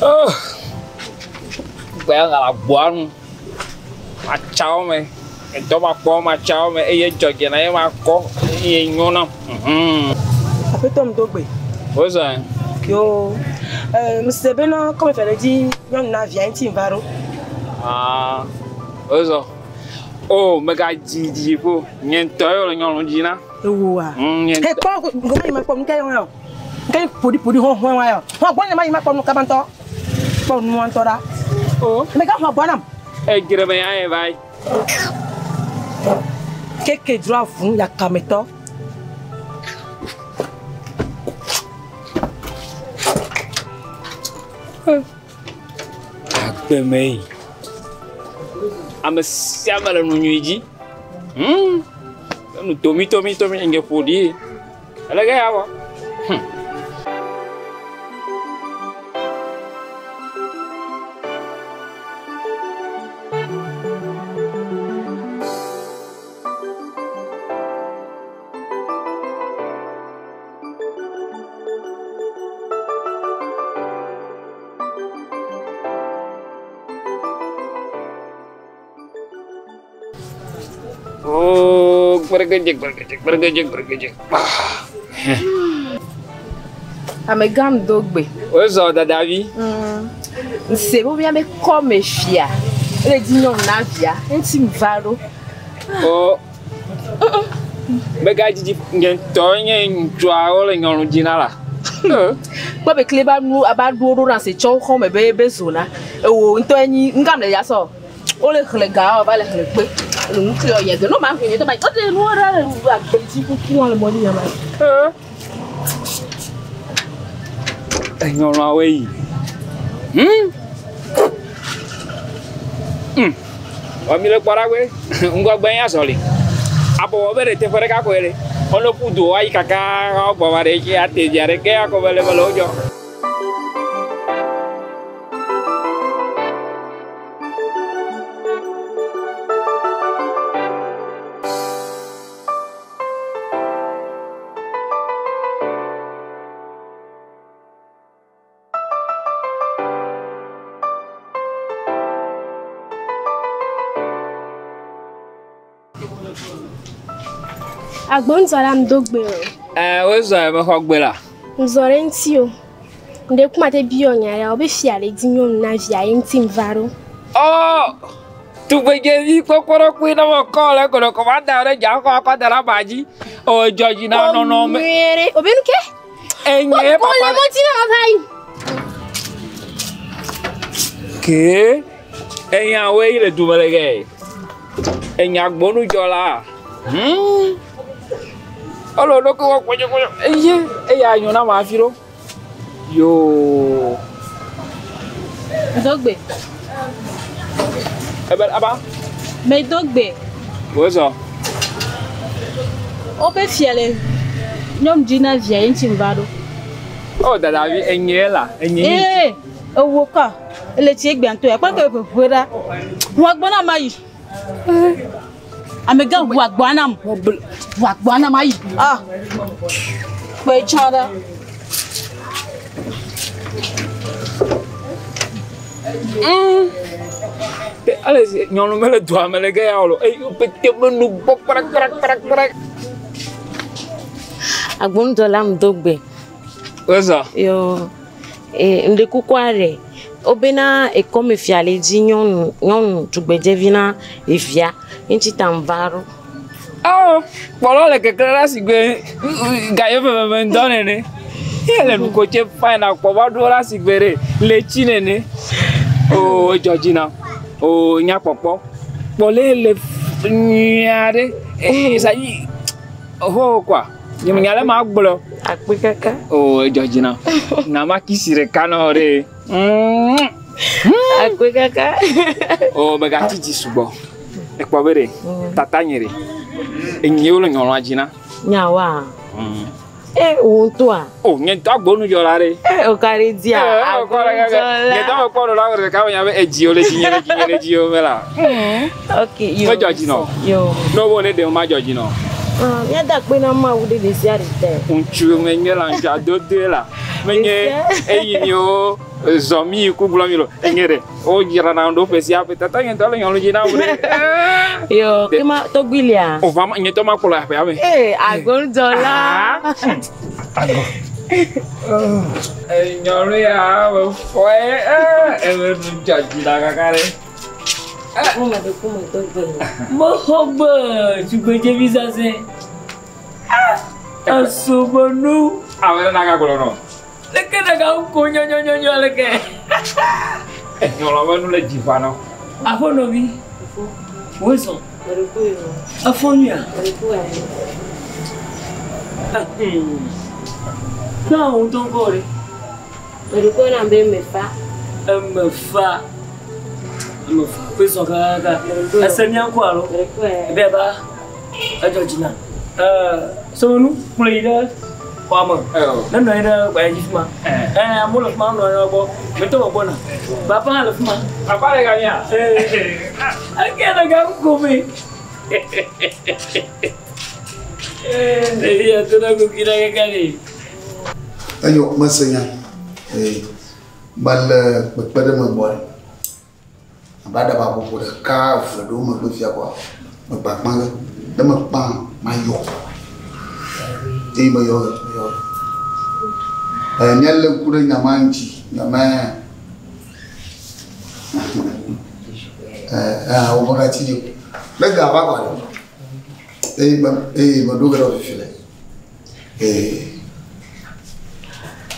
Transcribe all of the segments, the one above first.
Oh. Well, I born. My child me. And don't call my child me. A jogging. I am a call. You know. I put them dog. What's that? Yo, Mr. Beno, come for the Jean, young Navia, team Varo. Ah, what's that? Oh, my God, Gigi, Niento, and young Gina. Oh, hey, Paul, go in my phone. Can you put it home while? What am I my phone? Come on, talk. Phone one to that. Oh, make up my bonum. Hey, get away, I have. Cake draft from Yakameto. Me. I'm a similar Nuiji. Tommy, and get 40. I like how. Oh, bergejek. Ame gam dogbe. What's all that, Davi? C'est vous bien me comme fia. Le dignon navia, intim varo. Oh. Begaji ngentonya njwao le ngonu jinala. Kwa be kleba nu abaduro na se chon ko me be bezona. O nto anyi ngam le yaso. O le khlega o ba le khlegbe. Le nucléo ya de no ma fini to ba o de no ra le agbeti ku ki won le moni ya ma. Ngonu awe. Wa mi le para we. Ngwa gban ya so le. Abo bere te fere ka ko ele. Ono pudo ai kaka o ba re ki ate jare ke ako bele belo jo. Agbon zola mdogbe o. We zo me hogbe la. Nzore nti o. Nde kuma te bi onyare obi fiale dinyon na via nti mvaro. Oh! Tu beje vi kokoro ku na mo ko le ko ko ba da re ja ko da baji. O joji na no me. Mere, obi nu ke? Enye papa. O le mo ti na vai. Ke? Enya we ile du melege. Enya gbonu jola. Olo no ko ko eya yan na ma firo yo Dogbe. Aba Me dogbe. Wozo O be fiale. Nyom jina via intim varo. Oh dada vi enye la enye. Owo ka. Ele ti egbe anto e pa ke popora. Wa gbona mayi. Amega wagbana mai. Ah. Pe chara. Te ale nyonu mele dua mele ga ya lo. Pe te menu bok parak. Agbon dola mdogbe. Oza. Yo nde kukware. Obena e come fiale di nyon tugbeje vina e via inti tambaro. Oh, polo le que clara si gbe gayo me ndone ne. Ele nu ko che fine ko ba do la si gbere le chine ne. Oh, Georgina. Oh, nya popo. Pole le nyare. Sa yi. Oh quoi. Yimi nyale ma gbolo. Akpe kaka. Oh, Georgina. Na ma kisire kanore. Akpe kaka. Oh, mega titi subo. E kwa bere. Tata nyere. Enye ulo nyolo ajina. Nyawa. Untua. Oh, nyenta gbonu jolare. O kare dia. Nyenta ko la re ka nya be ejio le jinyere jio mela. Okay, yo. Mo Georgina. Yo. No wole de ma Georgina. Ya da pe na ma wude de si arite. Unchu me nyela nja do de la. menye eyinio zomi ku blomilo engere o gira na ndo pesi ape tata ngento le nyolo jina bre yo kema to gwilia o vama nyeto makolo ape ame agon dola ago nyolo ya foi e jaji la kakare Mohoba, tu peux te viser. Ah, Somenou. Ah, ouais, naga kolono. Leke naga ukonya nyonyo leke. Nyolo ba nu le jifano. Afo no bi. Weso. Afo nya. Na on ton gore. Meriko na mbe mefa. Mefa. Peso kaka. Asanya kwalo. Beba. Ajojina. Somenou pulida. Kwama. Nana ida ba jifma. Amulo ma no bo. Meto bona. Papa ala fuma. Papa le ganya. Akena ga kome. Ya tuna ko kira kali. Ayo masanya. Bal pada membuat. Abada babu ko da ka fa do ma do fiya kwa. Ba ma da ma pa ma yo. Ba yo. Nyalle kure nyamanchi, nyama. O bora ti. Le ga ba kwa. Ba do ga ro file.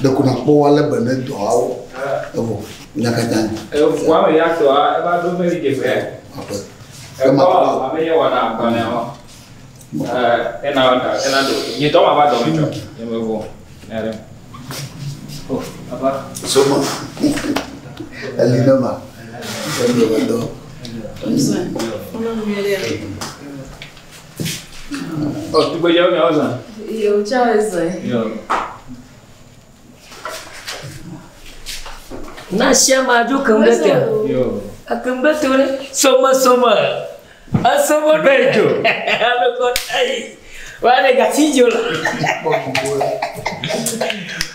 De kuna po wala bana do awo. Evo. Nyakajani. Wa me ya to a ba do meri ke fe. Ko ame ya wana ko ne o. Ena do. Ni to ma ba do mi cho. Ni me vo. Ere. Oh, apa? Soma. Alina ma. Do. Oh, tu peux y aller aussi. Yo, ciao, Yo. Na shama jo kambete. Yo. Akambete ne. Soma. Asoma Bedzo. Alo ko ai. Wale gatijo la.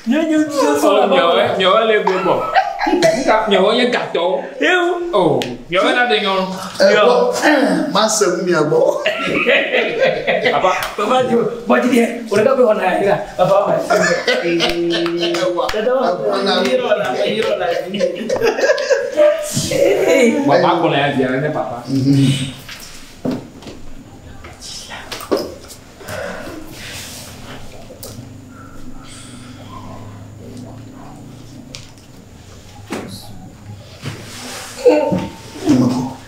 Nyo so la. Nyo le bobo. Nyo ye gato. Oh, nyo na de nyo. Yo. Masa mi abo. Papa jo, boti dia. Ora ka ko na ira. Papa. Hiro la. Papa ko le dia ne papa.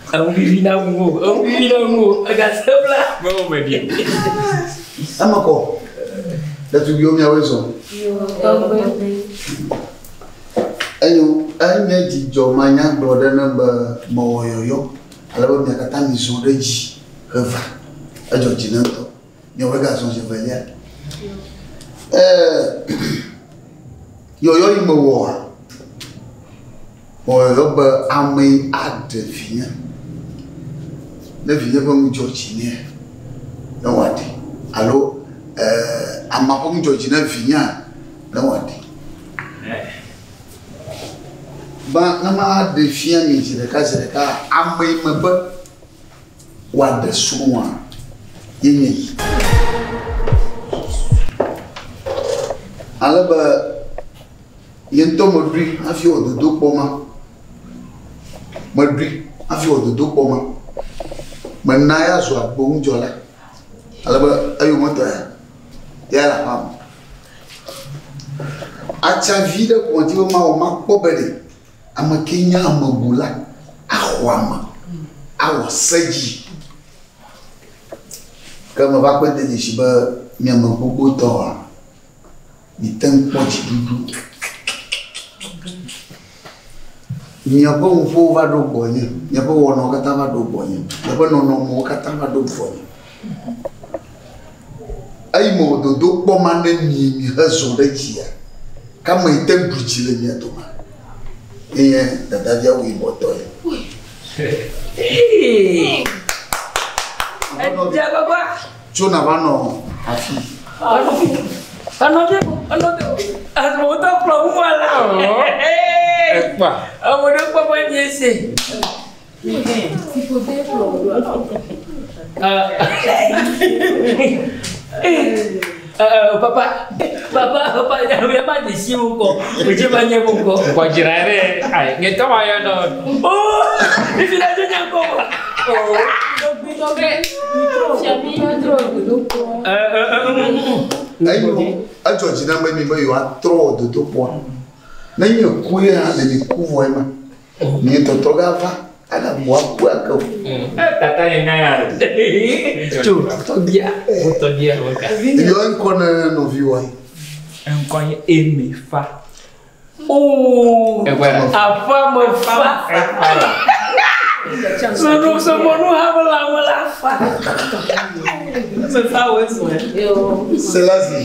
Ang bibina mo, agak sebelah. Mau media. Amako. Da tu biyo mi aweso. Anya di jo manya broda namba mawoyoyo. Alaba mi akata mi so reji. Heva. Ajo jinanto. Mi wega so je velia. Yoyo imo wo. Moyo ba amai adefia. Na viye ba mu George ne na wadi allo amma ko mu George na vinya na wadi ba na ma de fia mi jire ka amai maba wada suwa yenye alaba yento modri afi ododo poma modri afi ododo poma Menaya suap bung jola, alaba ayu moto ya la pam. Acha vida kontiwa ma o ma pobere, ama Kenya ama bula, ahwama, awasaji. Kama bakwende jishiba miama bubu toa, mitempo chidudu. Nyapa mfo va do bonye, nyapa wono kata va do bonye, nyapa nono mo kata va do bonye. Ai mo do poma na mi hazo da kia. Kama ite bruchile mi atoma. Tata vya wi moto ye. Ja baba. Chona vano afi. Another. As motor from Walla. Ekpa. Amodo papa nyese. Papa, ya ba di si mo. Oje ba nye mo ko. Ko jirare. Ai, ngeto wa ya do. Oh, ifi na nya ko. Oh. A George na me me yo atro do to po. Na nyo ku ya na ni ku vo ma. Ni to to ga va. Ada buat ku ka. Tata nya ya. Tu, to dia. Yo en kona no vi wa. En kon e me fa. Oh. Apa me fa? Somenou habla fa. Me fa weso. Selasi.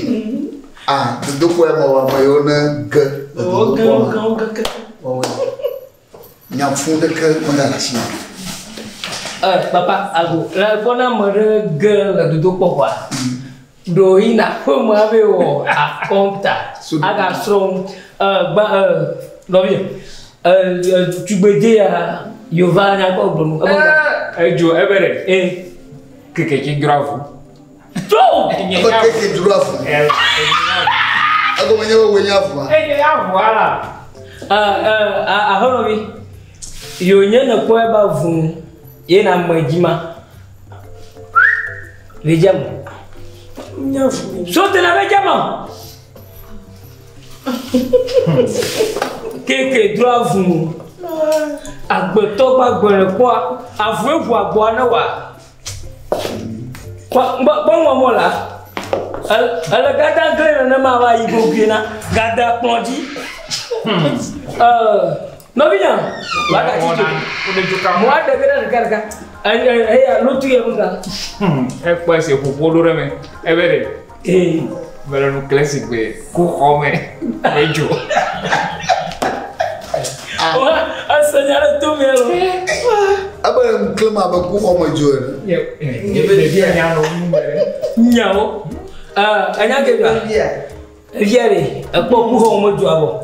Ah, do po ma wa ma yo na g. Oh, g. Nya funda ke manda la si. Papa, aku la kona mere g la do po kwa. Do ina po ma be o a conta. Aga strong no bien. Tu bede ya Yova na ko bonu. Jo ebere. Keke grave. To! Keke grave. Ago menyo we nyafu. Ya voilà. Ahono bi. Yo nye na ko eba vun. Ye na majima. Vejam. Nyafu. Sote na vejam. Keke grave. Agbeto ba gbere kwa afuefu agbo na wa kwa bonwo mola ala gada gre na ma wa ibo gina gada plondi no binya wa da ti mo ada gada karaka ya lutu ya muka E kwa se popolo reme e bere bere no classic be ku come ejo Assegnare tu melo. Aba klima ba ku o ma jore. Nyao. Anya ke ba. Viere, akpo ku ho mo ju abo.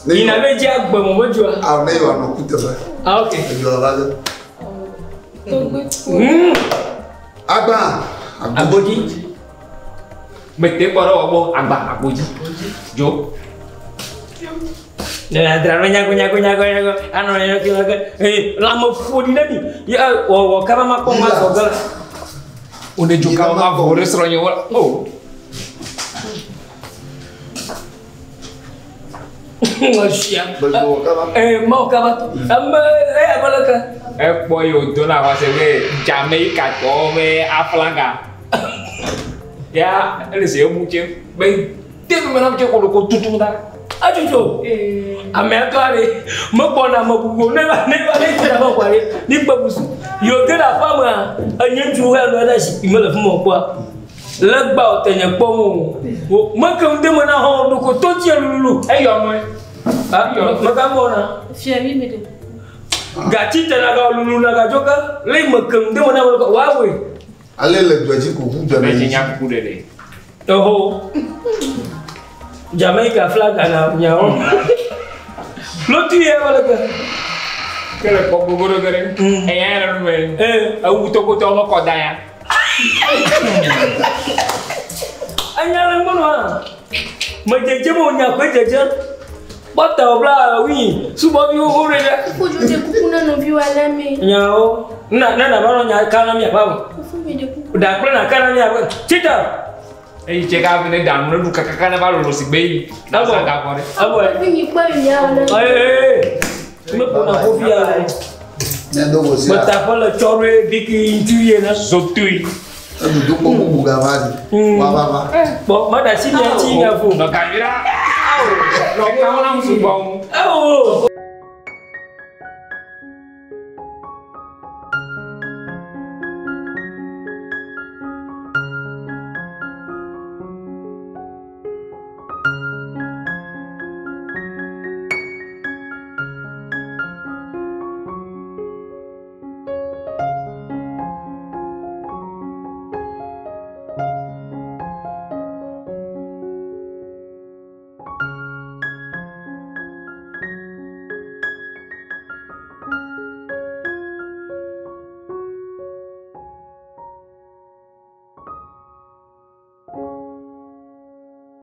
Ina meji agba mo ju. Ah, na yo no ku te ba. Ah, okay. Jo ba ga. Agba, Aboji. Mete boro obo agba aboji. Jo. Nah, drama nyago. Ano lama fodi nabi. Ya, wo kama mako masogal. Udah juga ma vo restaurant yo. Oh. Masya. Bezo kama. Mau kama. Abalaka. Boy yo do na wa se we Jamaica ko me Aflanga. Ya, ele se mu che. Be, teve menam che ko tutu da. Ajujo. Amerikare mokona mogugo neba tira bakware ni babusu yo gela fama anyenju ha lo da shi imele fumo kwa lagba otenye pomo maka ndemo na ho do ko to tie lulu eyo mo maka mona Fiami mede. gati tena ga lulu na ga joka le maka ndemo na ko wawe Ale le doji ko hu Me jame. nya ku de. oho Jamaica flag ana nyao Lotu ya wala ka. Kele ko gogoro gere. Ya no me. Awu to ko to mo ko da ya. Anya la mo no. Ma jeje mo nya ko jeje. Bota obla wi. Subo bi o re da. Ko jo de kukuna no bi wala me. Nyao. Na ba no nya kana mi ba. Ko fu me de kuku. Da kula na kana mi ba. Tita. E chega vene da no du kaka na ba lo si be. Na sa ga ko re. Abo. Bi mi pa mi ya wala. Me ko na ko bia. Ne do go si. Bota ko la chore diki intuye na. Zotui. Du do ko bu ga ba di. Wa. Bo ma da si nya chi nya fu. No ka ira. Lo ka na su bom. Oh.